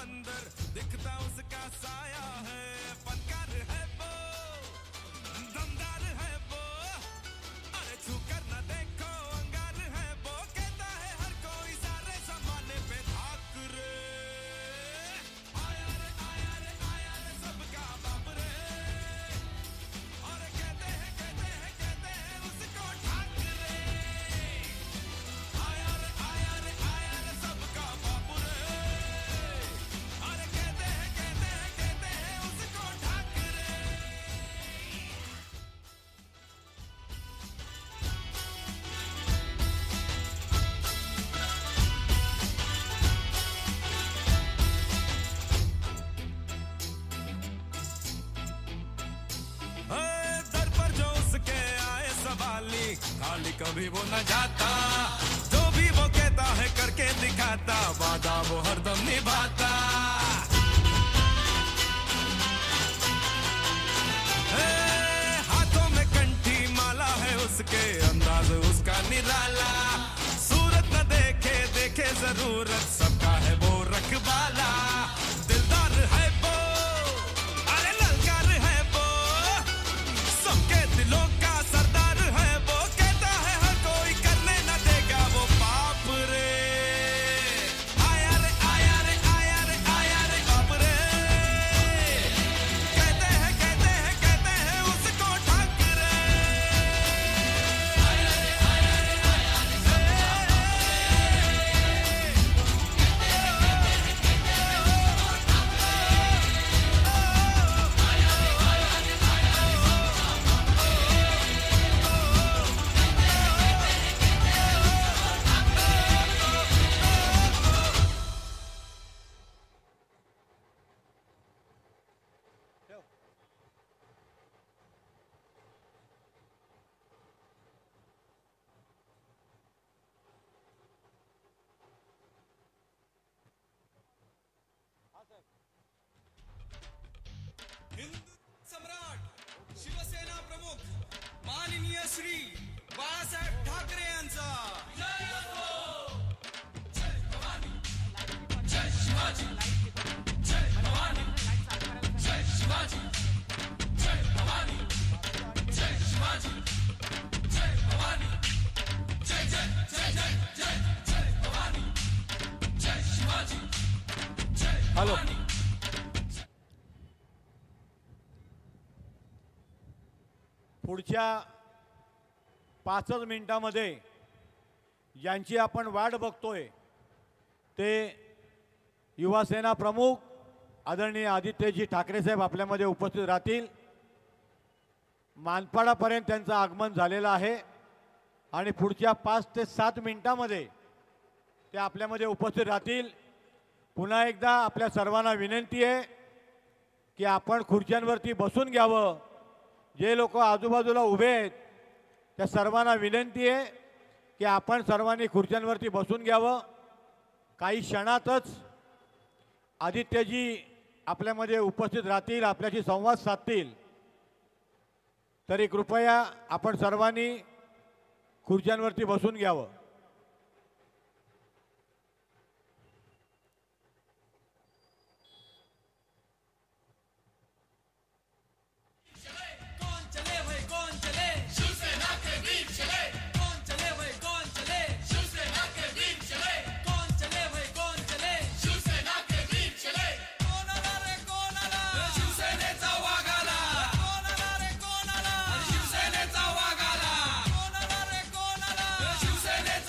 अंदर दिखता उसका साया है, फनकार है वो, दमदार है वो, अरे छू कर न देखो अंगार है वो, कहता है हर कोई सारे जमाने पे धाक रे, आया रे सबका बाप रे, और कहते हैं उसको ठाक रे, आया रे सबका बाप रे, और कहते हैं उसको ठाक रे। दर पर जो उसके आए सवाली, खाली कभी वो न जाता, जो भी वो कहता है करके दिखाता, वादा वो हरदम निभाता। हाथों में कंठी माला है उसके, अंदाज उसका निराला, सूरत न देखे जरूरत, सबका है वो रखवाला, दिलदार है वो, अरे ललकार है वो, सबके दिलों का सरदार है वो, कहता है हर कोई करने न देगा वो पाप रे, आया रे बाप रे, कहते हैं उसको ठाक रे, हिंद सम्राट शिवसेना प्रमुख माननीय श्री बाळासाहेब ठाकरे यांचा जय भवानी, जय शिवाजी, जय भवानी, जय शिवाजी, जय भवानी, जय शिवाजी, जय भवानी, जय जय जय जय जय जय भवानी, जय शिवाजी, जय भवानी। पुढच्या 5 मिनिटांमध्ये ज्यांची आपण वाट बघतोय ते युवासेना प्रमुख आदरणीय आदित्यजी ठाकरे साहेब आपल्यामध्ये उपस्थित राहतील। मानपाडापर्यंत त्यांचं आगमन झालेलं आहे आणि पुढच्या 5 ते 7 मिनिटांमध्ये ते आपल्यामध्ये उपस्थित राहतील। पुन्हा एकदा आपल्या सर्वांना विनंती आहे की आपण खुर्च्यांवरती बसून घ्यावं। जे लोक आजूबाजूला उभे आहेत त्या सर्वांना विनंती आहे की आपण सर्वांनी खुर्च्यांवरती बसून घ्यावं। काही क्षणातच आदित्यजी आपल्यामध्ये उपस्थित राहतील, आपल्याशी संवाद साधतील। तरी कृपया आपण सर्वांनी खुर्च्यांवरती बसून घ्यावं। शिवसेनेचा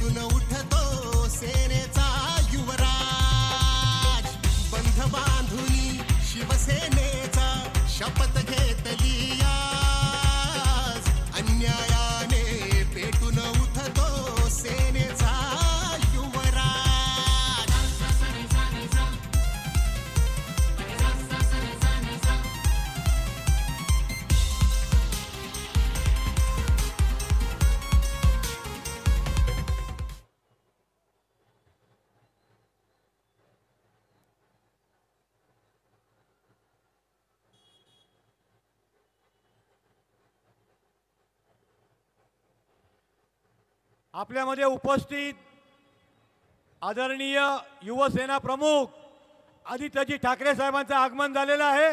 पेटून उठतो सेनेचा युवराज. बंध बांधुनी शिवसेनेचा शपथ घेतली आज. अन्यायाने पेटून उठतो सेनेचा युवराज. आपल्यामध्ये उपस्थित आदरणीय युवसेना प्रमुख आदित्यजी ठाकरे साहेबांचं आगमन झालेलं आहे.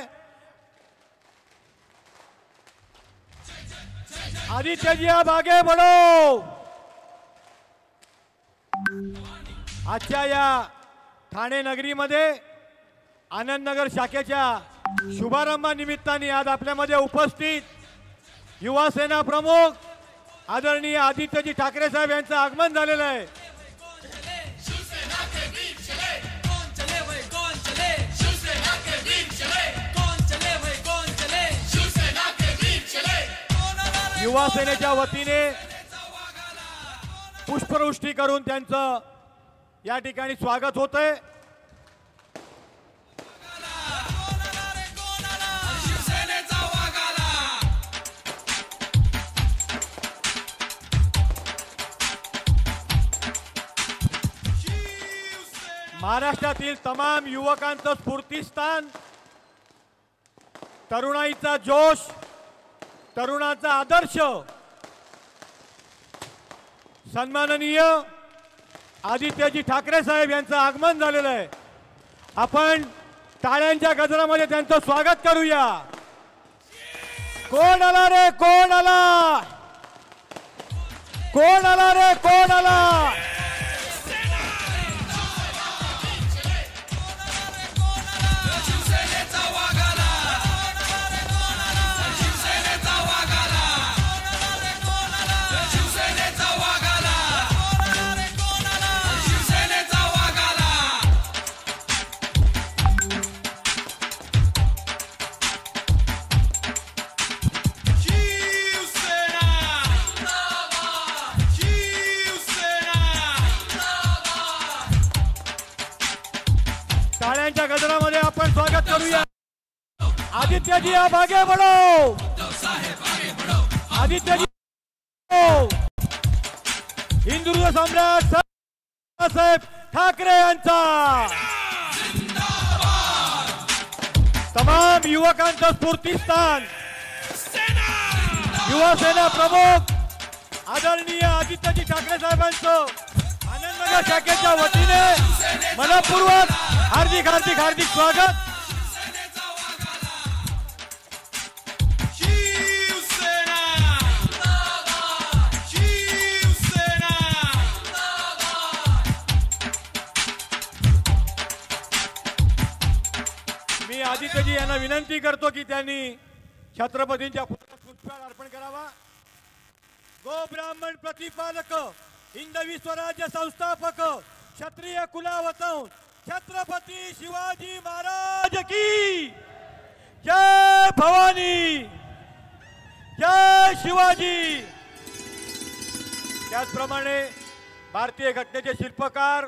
आदित्यजी आप आगे बढ़ो. आजच्या या ठाणे नगरीमध्ये आनंदनगर शाखेच्या शुभारंभानिमित्ताने आज आपल्यामध्ये उपस्थित युवासेना प्रमुख आदरणीय आदित्यजी ठाकरे साहेब यांचं आगमन झालेलं आहे. युवा सेनेच्या वतीने पुष्पवृष्टी करून त्यांचं या ठिकाणी स्वागत होतंय. महाराष्ट्रातील तमाम युवकांचं स्फूर्तिस्थान, तरुणाईचा जोश, तरुणाचा आदर्श सन्माननीय आदित्यजी ठाकरे साहेब यांचं आगमन झालेलं आहे. आपण टाळ्यांच्या गजरामध्ये त्यांचं स्वागत करूया. कोण आला रे कोण आला, कोण आला रे कोण आला. टाळ्यांच्या गजरामध्ये आपण स्वागत करूया. आदित्यजी आप आगे बढ़ो. आदित्यजी हिंदुत्व सम्राट बाळासाहेब ठाकरे यांचा, तमाम युवकांचं स्फूर्तिस्थान, युवा सेना प्रमुख आदरणीय आदित्यजी ठाकरे साहेबांचं आनंदनगर शाखेच्या वतीने मनपूर्वक हार्दिक हार्दिक हार्दिक स्वागत. मी आदित्यजी यांना विनंती करतो की त्यांनी छत्रपतींच्या पुष्पहार अर्पण करावा. गो ब्राह्मण प्रतिपालक, हिंदवी स्वराज्य संस्थापक, क्षत्रिय कुलावतंस छत्रपती शिवाजी महाराज की जय. भवानी जय शिवाजी. त्याचप्रमाणे भारतीय घटनेचे शिल्पकार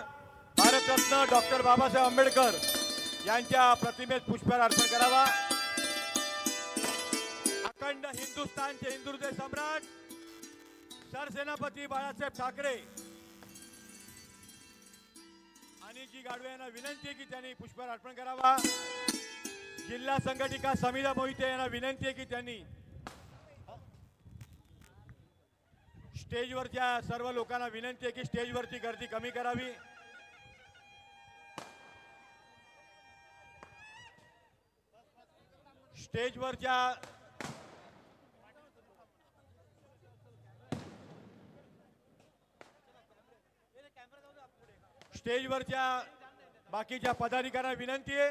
भारतरत्न डॉक्टर बाबासाहेब आंबेडकर यांच्या प्रतिमेत पुष्पहार अर्पण करावा. अखंड हिंदुस्थानचे हिंदुहृदय सम्राट सरसेनापती बाळासाहेब ठाकरे आणि जी गाडवे यांना विनंती आहे की त्यांनी पुष्पहार अर्पण करावा. जिल्हा संघटिका समिधा मोहिते यांना विनंती आहे की त्यांनी स्टेजवरच्या सर्व लोकांना विनंती आहे की स्टेजवरची गर्दी कमी करावी. स्टेजवरच्या बाकीच्या पदाधिकाऱ्यांना विनंती आहे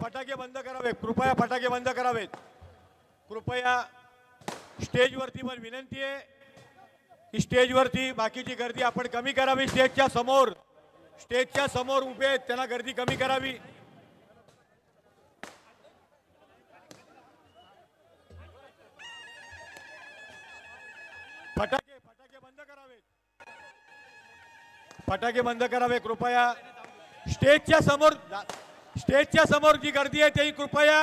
फटाके बंद करावे. कृपया फटाके बंद करावेत. कृपया स्टेजवरती पण विनंती आहे की स्टेजवरती बाकीची गर्दी आपण कमी करावी. स्टेजच्या समोर उभे आहेत त्यांना गर्दी कमी करावी. फटाके बंद करावेत. फटाके बंद करावे कृपया. स्टेजच्या समोर जी गर्दी आहे ती कृपया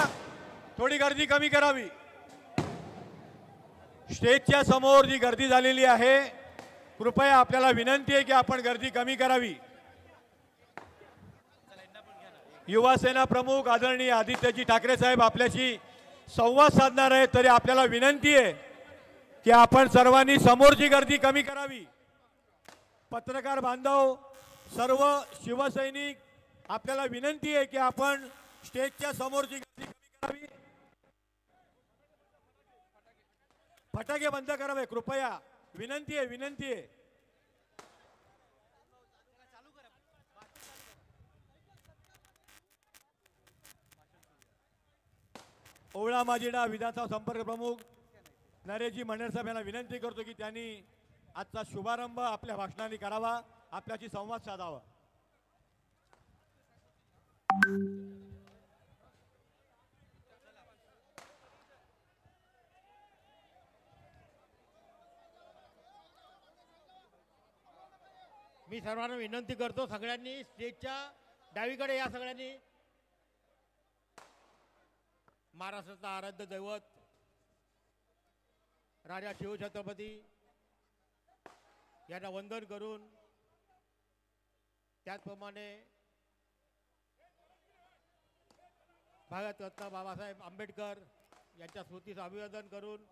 थोडी गर्दी कमी करावी. स्टेजच्या समोर जी गर्दी झालेली आहे कृपया आपल्याला विनंती आहे की आपण गर्दी कमी करावी. युवा सेना प्रमुख आदरणीय आदित्यजी ठाकरे साहेब आपल्याशी संवाद साधणार आहेत. तरी आपल्याला विनंती आहे की आपण सर्वांनी समोरची गर्दी कमी करावी. पत्रकार बांधव, सर्व शिवसैनिक, आपल्याला विनंती आहे की आपण स्टेजच्या समोरची गर्दी कमी करावी. फटाके बंद करावे कृपया. विनंती आहे. ओवळा माजिडा विधानसभा संपर्क प्रमुख नरेशजी मंडळ साहेब यांना विनंती करतो की त्यांनी आजचा शुभारंभ आपल्या भाषणाने करावा, आपल्याशी संवाद साधावा. मी सर्वांना विनंती करतो, सगळ्यांनी स्टेजच्या डावीकडे या. सगळ्यांनी महाराष्ट्राचा आराध्य दैवत राजा शिवछत्रपती यांना वंदन करून, त्याचप्रमाणे भारतरत्न बाबासाहेब आंबेडकर यांच्या स्मृतीस अभिवादन करून,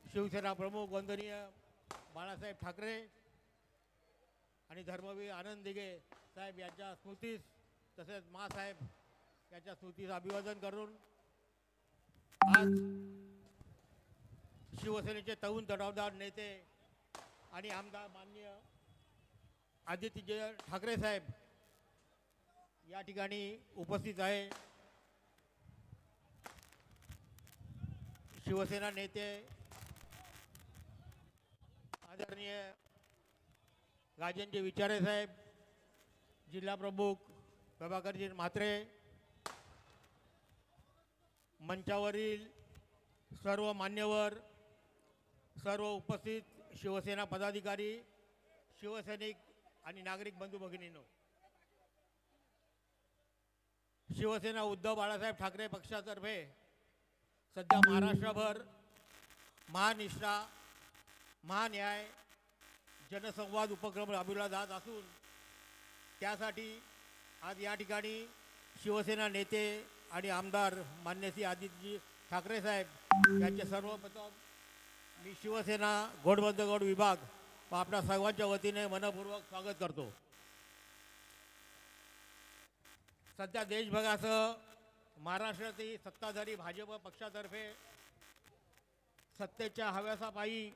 शिवसेना प्रमुख वंदनीय बाळासाहेब ठाकरे आणि धर्मवीर आनंद दिघे साहेब यांच्या स्मृतीस, तसेच मासाहेब यांच्या स्मृतीस अभिवादन करून आज शिवसेनेचे तरुण तडावदार नेते आणि आमदार माननीय आदित्यजी ठाकरे साहेब या ठिकाणी उपस्थित आहे. शिवसेना नेते आदरणीय राजेंद्र विचारे साहेब, जिल्हा प्रमुख प्रभाकरजी म्हात्रे, मंचावरील सर्व मान्यवर, सर्व उपस्थित शिवसेना पदाधिकारी, शिवसैनिक आणि नागरिक बंधू भगिनींनो, शिवसेना उद्धव बाळासाहेब ठाकरे पक्षातर्फे सध्या महाराष्ट्रभर महानिष्ठा, महान्याय, जनसंवाद उपक्रम राबविला जात असून त्यासाठी आज या ठिकाणी शिवसेना नेते आणि आमदार मान्य श्री आदित्यजी ठाकरे साहेब यांचे सर्वप्रथम मी शिवसेना घोडबंदगड विभाग व आपल्या सर्वांच्या वतीने मनपूर्वक स्वागत करतो. सध्या देशभरासह महाराष्ट्रातील सत्ताधारी भाजप पक्षातर्फे सत्तेच्या हव्यासापायी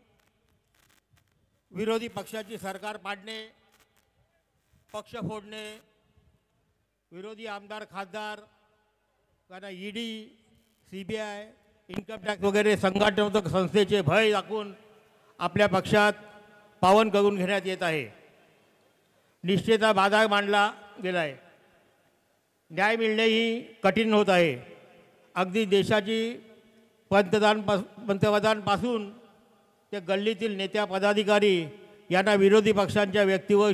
विरोधी पक्षाची सरकार पाडणे, पक्ष फोडणे, विरोधी आमदार खासदार त्यांना ईडी, CBI, इन्कम टॅक्स वगैरे संघटनात्मक संस्थेचे भय दाखवून आपल्या पक्षात पावन करून घेण्यात येत आहे. निष्ठेचा बाजार मांडला गेला आहे. न्याय मिळणेही कठीण होत आहे. अगदी देशाची पंतप्रधानपासून ते गल्लीतील नेत्या पदाधिकारी यांना विरोधी पक्षांच्या व्यक्तीवर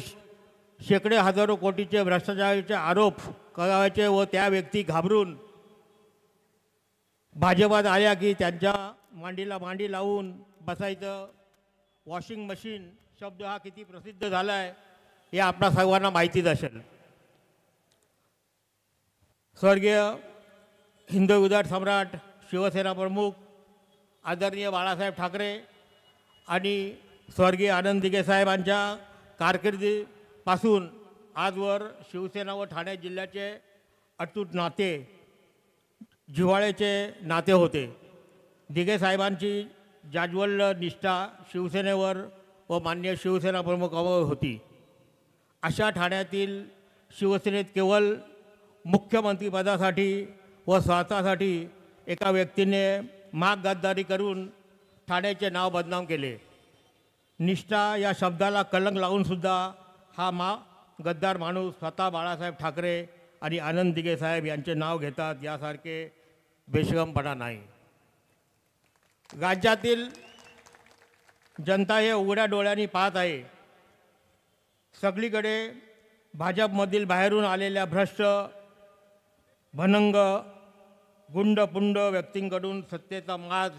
शेकडे हजारो कोटीचे भ्रष्टाचाराचे आरोप करायचे व त्या व्यक्ती घाबरून भाजपात आल्या की त्यांच्या मांडीला मांडी लावून बसायचं. वॉशिंग मशीन शब्द हा किती प्रसिद्ध झाला आहे हे आपणा सर्वांना माहितीच असेल. स्वर्गीय हिंदू उदार सम्राट शिवसेना प्रमुख आदरणीय बाळासाहेब ठाकरे आणि स्वर्गीय आनंद दिघे साहेबांच्या कारकिर्दीपासून आजवर शिवसेना व ठाणे जिल्ह्याचे अतूट नाते, जिव्हाळ्याचे नाते होते. दिघे साहेबांची जाज्वल्य निष्ठा शिवसेनेवर व मान्य शिवसेना प्रमुखावर होती. अशा ठाण्यातील शिवसेनेत केवळ मुख्यमंत्रीपदासाठी व स्वार्थासाठी एका व्यक्तीने माग गद्दारी करून ठाण्याचे नाव बदनाम केले. निष्ठा या शब्दाला कलंक लावूनसुद्धा हा गद्दार माणूस स्वतः बाळासाहेब ठाकरे आणि आनंद दिघे साहेब यांचे नाव घेतात, यासारखे बेशरमपणा नाही. राज्यातील जनता हे उघड्या डोळ्यांनी पाहत आहे. सगळीकडे भाजपमधील बाहेरून आलेल्या भ्रष्ट, भनंग, गुंडपुंड व्यक्तींकडून सत्तेचा माज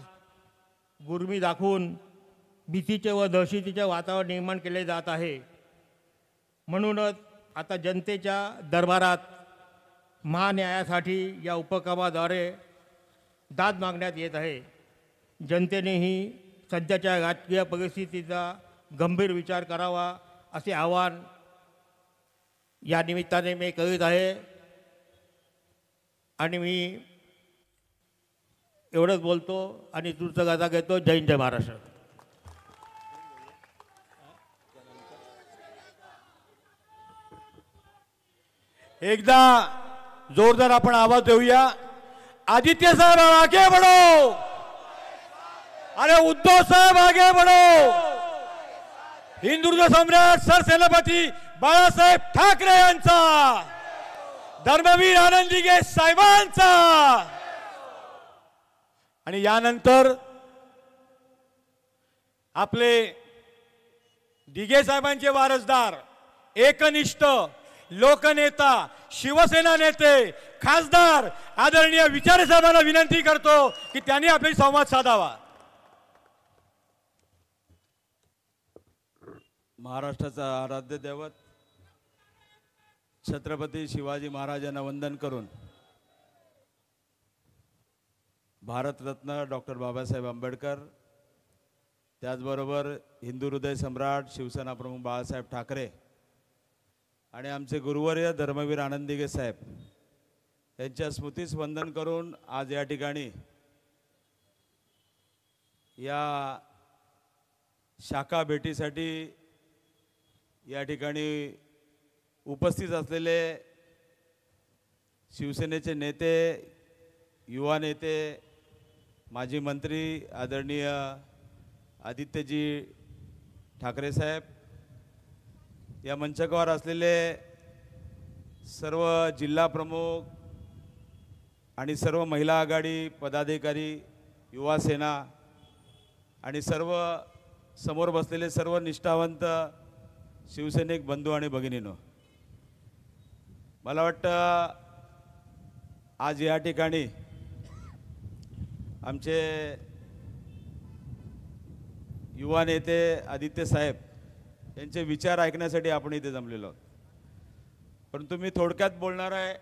गुर्मी दाखवून भीतीचे व दहशतीचे वातावरण निर्माण केले जात आहे. म्हणूनच आता जनतेच्या दरबारात महान्यायासाठी या उपक्रमाद्वारे दाद मागण्यात येत आहे. जनतेनेही सध्याच्या राजकीय परिस्थितीचा गंभीर विचार करावा असे आवाहन या निमित्ताने मी करीत आहे. आणि मी एवढंच बोलतो आणि तुमचं गाजा घेतो. जय हिंद, जय महाराष्ट्र. एकदा जोरदार आपण आवाज देऊया. आदित्य साहेब आगे बढ़ो. अरे उद्धव साहेब आगे बढ़ो. हिंदुत्व सम्राट सरसेनापती बाळासाहेब ठाकरे यांचा, धर्मवीर आनंद दिघे साहेबांचा आणि यानंतर आपले दिघे साहेबांचे वारसदार, एकनिष्ठ लोकनेता, शिवसेना नेते, खासदार आदरणीय विचारे साहेबांना विनंती करतो की त्यांनी आपली संवाद साधावा. महाराष्ट्राचा आराध्य दैवत छत्रपती शिवाजी महाराजांना वंदन करून भारतरत्न डॉक्टर बाबासाहेब आंबेडकर, त्याचबरोबर हिंदू हृदय सम्राट शिवसेना प्रमुख बाळासाहेब ठाकरे आणि आमचे गुरुवर्य धर्मवीर आनंद दिघे साहेब यांच्या स्मृतीस वंदन करून आज या ठिकाणी या शाखा भेटीसाठी या ठिकाणी उपस्थित असलेले शिवसेनेचे नेते, युवा नेते, माजी मंत्री आदरणीय आदित्यजी ठाकरे साहेब, या मंचावर असलेले सर्व जिल्हा प्रमुख आणि सर्व महिला आघाडी पदाधिकारी, युवा सेना आणि सर्व समोर बसलेले सर्व निष्ठावंत शिवसैनिक बंधू आणि भगिनींनो, मला वाटतं आज या ठिकाणी आमचे युवा नेते आदित्य साहेब यांचे विचार ऐकण्यासाठी आपण इथे जमलेलो आहोत. परंतु मी थोडक्यात बोलणार आहे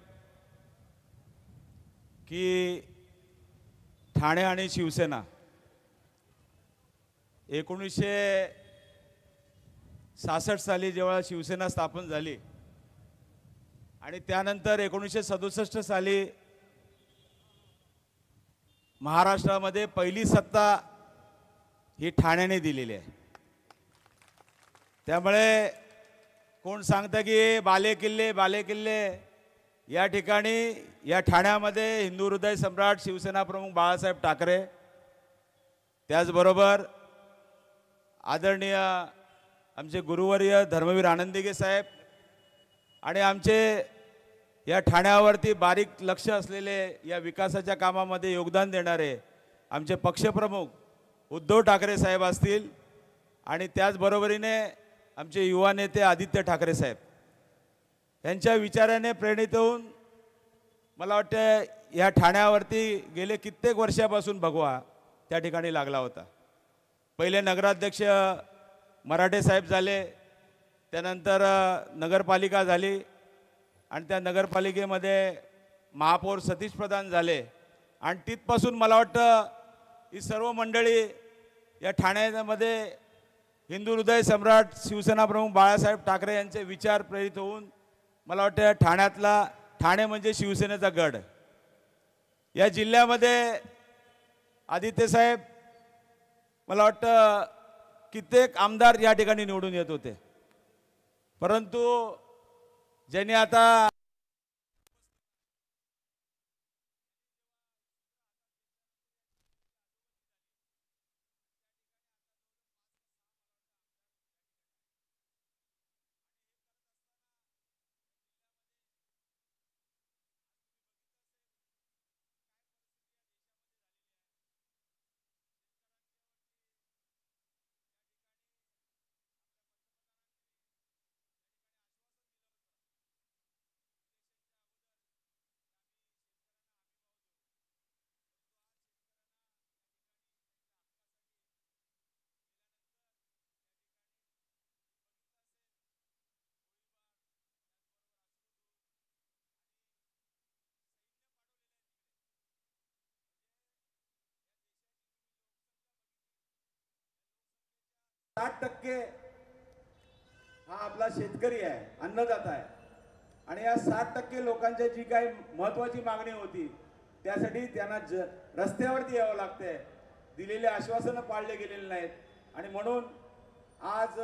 की ठाणे आणि शिवसेना 1966 साली जेव्हा शिवसेना स्थापन झाली आणि त्यानंतर 1967 साली महाराष्ट्रामध्ये पहिली सत्ता ही ठाण्याने दिलेली आहे. त्यामुळे कोण सांगतं की बालेकिल्ले या ठिकाणी या ठाण्यामध्ये हिंदू हृदय सम्राट शिवसेना प्रमुख बाळासाहेब ठाकरे, त्याचबरोबर आदरणीय आमचे गुरुवर्य धर्मवीर आनंद दिघे साहेब आणि आमचे या ठाण्यावरती बारीक लक्ष असलेले या विकासाच्या कामामध्ये योगदान देणारे आमचे पक्षप्रमुख उद्धव ठाकरे साहेब असतील आणि त्याचबरोबरीने आमचे युवा नेते आदित्य ठाकरे साहेब यांच्या विचाराने प्रेरित होऊन मला वाटतं या ठाण्यावरती गेले कित्येक वर्षापासून भगवा त्या ठिकाणी लागला होता. पहिले नगराध्यक्ष मराठे साहेब झाले, त्यानंतर नगरपालिका झाली आणि त्या नगरपालिकेमध्ये महापौर सतीश प्रधान झाले आणि तिथपासून मला वाटतं ही सर्व मंडळी या ठाण्यामध्ये हिंदू हृदय सम्राट शिवसेना प्रमुख बाळासाहेब ठाकरे यांचे विचार प्रेरित होऊन मला वाटतं ठाणे म्हणजे शिवसेनेचा गड. या जिल्ह्यामध्ये आदित्य साहेब मला वाटतं कित्येक आमदार या ठिकाणी निवडून येत होते, परंतु ज्यांनी आता 60% हा आपला शेतकरी आहे, अन्नदाता आहे. आणि या 60% लोकांच्या जी काही महत्वाची मागणी होती त्यासाठी त्यांना रस्त्यावरती यावं लागतंय. दिलेले आश्वासनं पाळले गेलेले नाहीत आणि म्हणून आज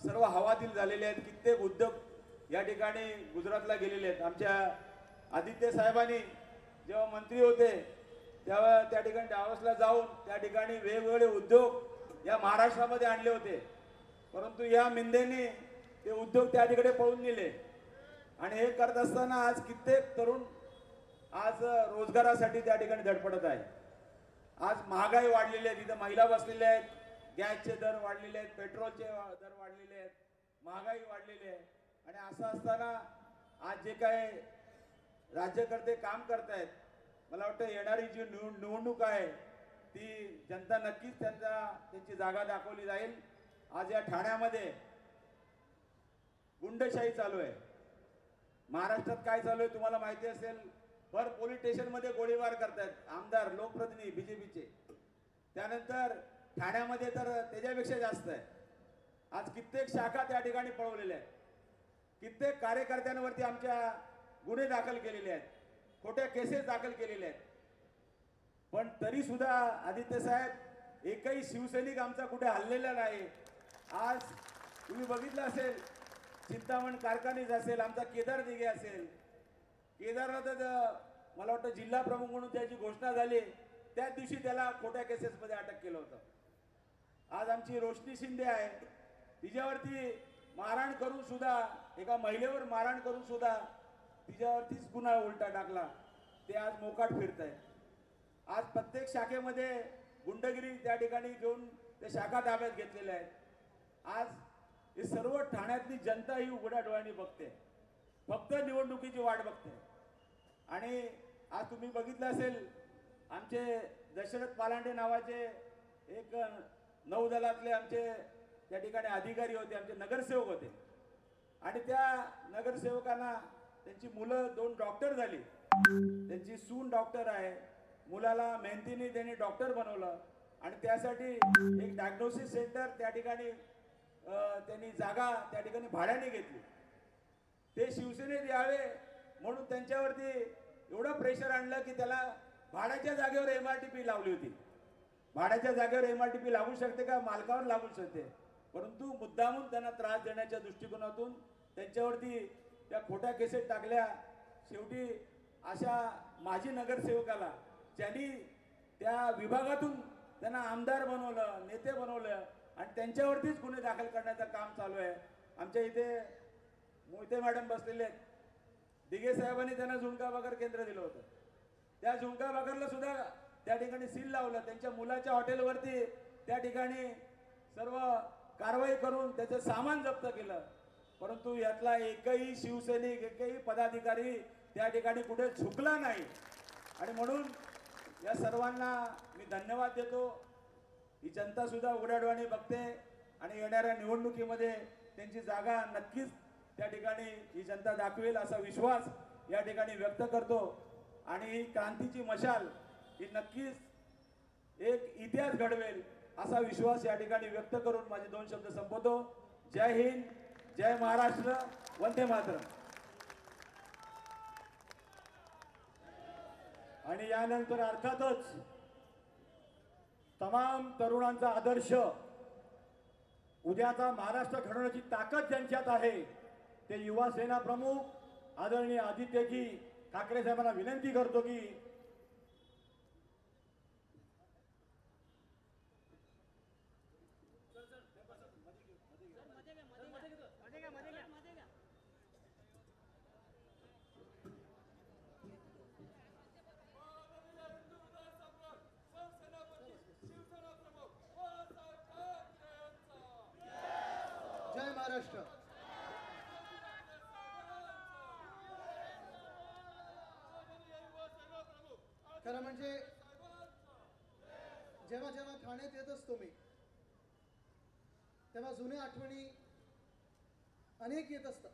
सर्व हवातील झालेले आहेत. कित्येक उद्योग या ठिकाणी गुजरातला गेलेले आहेत. आमच्या आदित्य साहेबांनी जेव्हा मंत्री होते तेव्हा त्या ठिकाणी डावसला जाऊन त्या ठिकाणी वेगवेगळे उद्योग या महाराष्ट्रामध्ये आणले होते, परंतु या मिंदेनी ते उद्योग त्या ठिकाणी पळून नेले. आणि हे करत असताना आज कित्येक तरुण आज रोजगारासाठी त्या ठिकाणी धडपडत आहे. आज महागाई वाढलेली आहे, तिथं महिला बसलेल्या आहेत, गॅसचे दर वाढलेले आहेत, पेट्रोलचे दर वाढलेले आहेत, महागाई वाढलेली आहे. आणि असं असताना आज जे काय राज्यकर्ते काम करतायत, मला वाटतं येणारी जी निवडणूक आहे ती जनता नक्कीच त्यांची जागा दाखवली जाईल. आज या ठाण्यामध्ये गुंडशाही चालू आहे. महाराष्ट्रात काय चालू आहे तुम्हाला माहिती असेल. भर पोलीस स्टेशन मध्ये गोळीबार करतायत आमदार, लोकप्रतिनिधी बीजेपीचे. त्यानंतर ठाण्यामध्ये तर त्याच्यापेक्षा जास्त आहे. आज कित्येक शाखा त्या ठिकाणी पळवलेल्या आहेत. कित्येक कार्यकर्त्यांवरती आमच्या गुन्हे दाखल केलेले आहेत, खोट्या केसेस दाखल केलेल्या आहेत. पण तरी सुद्धा आदित्य साहेब एकही शिवसैनिक आमचा कुठे हल्लेला नाही. आज तुम्ही बघितलं असेल, चिंतामण कारखानीज असेल, आमचा केदार दिघे असेल, केदारनाथच मला वाटतं जिल्हा प्रमुख म्हणून त्याची घोषणा झाली त्याच दिवशी त्याला खोट्या केसेसमध्ये अटक केलं होतं. आज आमची रोशनी शिंदे आहे, तिच्यावरती मारहाण करून सुद्धा, एका महिलेवर मारहाण करून सुद्धा तिच्यावरतीच गुन्हा उलटा टाकला. ते आज मोकाट फिरत आहे. आज प्रत्येक शाखेमध्ये गुंडगिरी त्या ठिकाणी घेऊन त्या शाखा ताब्यात घेतलेल्या आहेत. आज हे सर्व ठाण्यातली जनता ही उघड्या डोळ्यांनी बघते, फक्त निवडणुकीची वाट बघते. आणि आज तुम्ही बघितलं असेल, आमचे दशरथ पालांडे नावाचे एक नौदलातले आमचे त्या ठिकाणी अधिकारी होते, आमचे नगरसेवक होते. आणि त्या नगरसेवकांना त्यांची मुलं 2 डॉक्टर झाली. त्यांची सून डॉक्टर आहे, मुलाला मेहनतीने त्यांनी डॉक्टर बनवलं. आणि त्यासाठी एक डायग्नोसिस सेंटर त्या ठिकाणी त्यांनी जागा त्या ठिकाणी भाड्याने घेतली. ते शिवसेनेत यावे म्हणून त्यांच्यावरती एवढं प्रेशर आणलं की त्याला भाड्याच्या जागेवर MRTP लावली होती. भाड्याच्या जागेवर MRTP लागू शकते का? मालकावर लागू शकते, परंतु मुद्दामून त्यांना त्रास देण्याच्या दृष्टिकोनातून त्यांच्यावरती त्या खोट्या केसेस टाकल्या. शेवटी अशा माजी नगरसेवकाला ज्यांनी त्या विभागातून त्यांना आमदार बनवलं, नेते बनवलं आणि त्यांच्यावरतीच गुन्हे दाखल करण्याचं काम चालू आहे. आमच्या इथे मोहिते मॅडम बसलेले आहेत. दिघे साहेबांनी त्यांना झुणका भाकर केंद्र दिलं होतं. त्या झुणका भाकरला सुद्धा त्या ठिकाणी सील लावलं. त्यांच्या मुलाच्या हॉटेलवरती त्या ठिकाणी सर्व कारवाई करून त्याचं सामान जप्त केलं. परंतु यातला एकही शिवसैनिक, एकही पदाधिकारी त्या ठिकाणी कुठे झुकला नाही. आणि म्हणून या सर्वांना मी धन्यवाद देतो. ही जनता सुद्धा उघड्या डोळ्याने बघते आणि येणाऱ्या निवडणुकीमध्ये त्यांची जागा नक्कीच त्या ठिकाणी ही जनता दाखवेल असा विश्वास या ठिकाणी व्यक्त करतो. आणि ही क्रांतीची मशाल ही नक्कीच एक इतिहास घडवेल असा विश्वास या ठिकाणी व्यक्त करून माझे 2 शब्द संपवतो. जय हिंद, जय महाराष्ट्र, वंदे मातरम. आणि यानंतर अर्थातच तमाम तरुणांचा आदर्श, उद्याचा महाराष्ट्र घडवण्याची ताकद ज्यांच्यात आहे ते युवा सेना प्रमुख आदरणीय आदित्यजी ठाकरे साहेबांना विनंती करतो की जय महाराष्ट्र. खरं म्हणजे जेव्हा जेव्हा ठाण्यात येत असतो मी, तेव्हा जुन्या आठवणी अनेक येत असतात.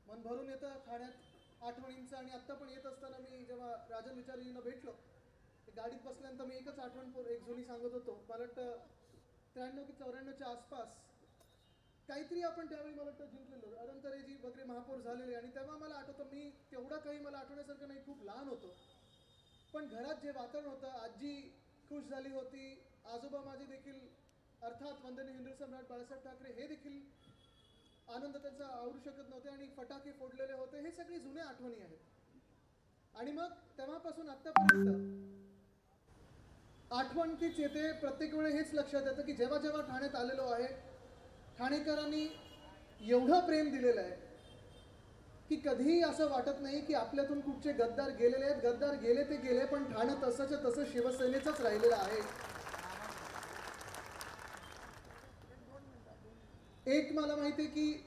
मन भरून येतं ठाण्यात आठवणींचं. आणि आत्ता पण येत असताना मी जेव्हा राजन विचारींना भेटलो, गाडीत बसल्यानंतर मी एकच आठवण एक जुनी सांगत होतो. मला वाटतं 93 की 94च्या आसपास काहीतरी आपण त्यावेळी मला वाटतं जिंकलेलो, अनंतरेजी वगैरे महापौर झालेले. आणि तेव्हा मला आठवतं, मी तेवढं काही मला आठवण्यासारखं नाही, खूप लहान होतो, पण घरात जे वातावरण होतं, आजी खुश झाली होती, आजोबा माझे देखील अर्थात वंदनीय हिंदू सम्राट बाळासाहेब ठाकरे हे देखील आनंद त्यांचा आवरू शकत नव्हते आणि फटाके फोडलेले होते. हे सगळी जुन्या आठवणी आहेत. आणि मग तेव्हापासून आत्तापर्यंत आठवण तीच येते. प्रत्येक वेळी हेच लक्षात येतं की जेव्हा जेव्हा ठाण्यात आलेलो आहे, ठाणेकरांनी एवढं प्रेम दिलेलं आहे की कधीही असं वाटत नाही की आपल्यातून कुठचे गद्दार गेलेले आहेत. गद्दार गेले ते गेले, पण ठाणं तसंच्या तसं शिवसेनेचंच राहिलेलं आहे. एक मला माहिती आहे की